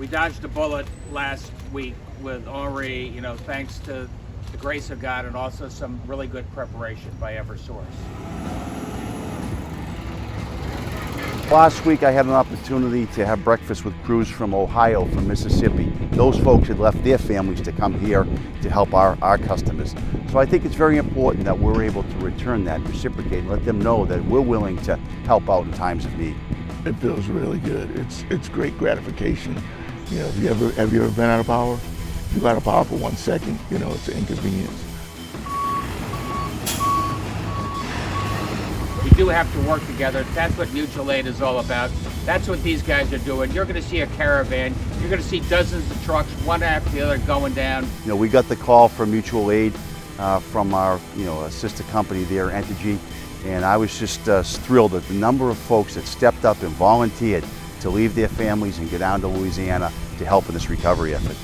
We dodged a bullet last week with Henri, thanks to the grace of God and also some really good preparation by Eversource. Last week I had an opportunity to have breakfast with crews from Ohio, from Mississippi. Those folks had left their families to come here to help our customers. So I think it's very important that we're able to return that, reciprocate, and let them know that we're willing to help out in times of need. It feels really good. It's great gratification. Have you ever been out of power? If you got out of power for 1 second, it's an inconvenience. We do have to work together. That's what mutual aid is all about. That's what these guys are doing. You're going to see a caravan. You're going to see dozens of trucks, one after the other, going down. We got the call from mutual aid from our sister company there, Entergy, and I was just thrilled at the number of folks that stepped up and volunteered to leave their families and get down to Louisiana to help in this recovery effort.